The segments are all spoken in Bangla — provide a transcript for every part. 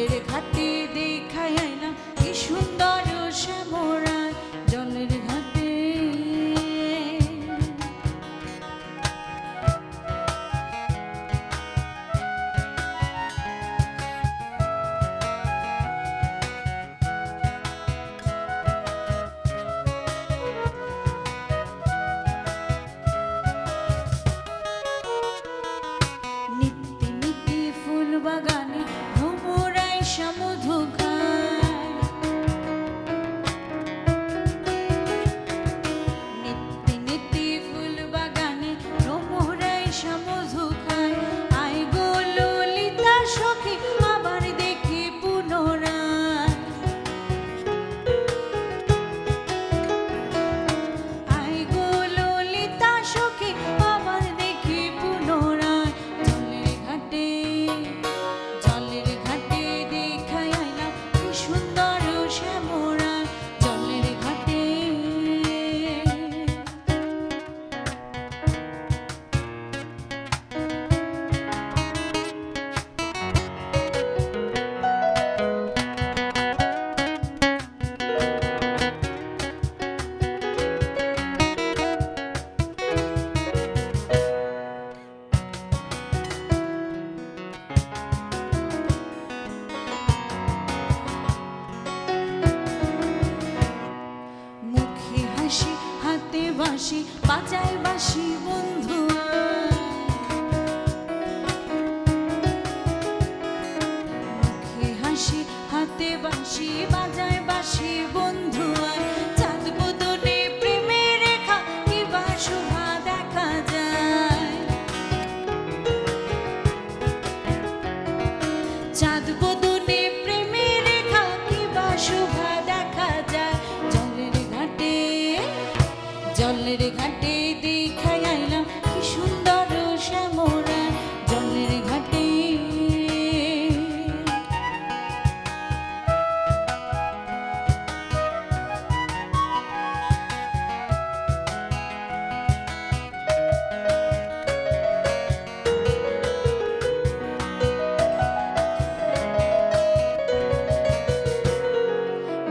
জলের ঘাটে দেখাই আইলাম কি সুন্দর শ্যামরা জলের ঘাটে। নিত্যি নিত্যি ফুল বাগানে ভ্রমরাই সমধু খায়। নিত্যি নিত্যি ফুল বাগানে ভ্রমরাই সমধু খায়। আই গো ললিতা সখী আবার দেখি পুনরায়। আই গো ললিতা সখী আবার দেখি পুনরায়। জলের ঘাটে দেখাই আইলাম কি সুন্দর শ্যামরা জলের ঘাটে। মুখে হাসি হাতে বাঁশি বাজায় বাঁশি বন্ধু আয়। মুখে হাসি হাতে বাঁশি বাজায় বাঁশি বন্ধু আয়। চাঁদ বদনে প্রেমের রেখা কিবা শোভা দেখা যায়। চাঁদ বদনে প্রেমের রেখা কিবা শোভা দেখা যায়। জলের ঘাটে দেখাই আইলাম কি সুন্দর শ্যামরা জলের ঘাটে।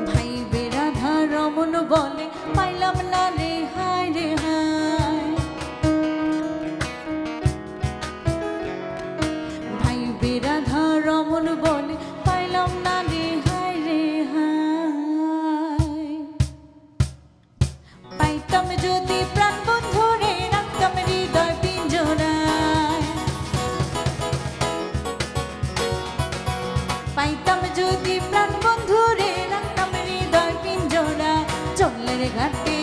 ভাই বেরাধা রমন বলে পাইলাম না রে হায় রে হায়। ভাই বেরাধা রমন বলে পাইলাম না রে হায় রে হায়। পাইতাম যদি প্রাণ বন্ধুরে রাখতাম হৃদয় পিঞ্জরায়। পাইতাম যদি প্রাণ বন্ধুরে রাখতাম হৃদয় পিঞ্জরায় জলের ঘাটে।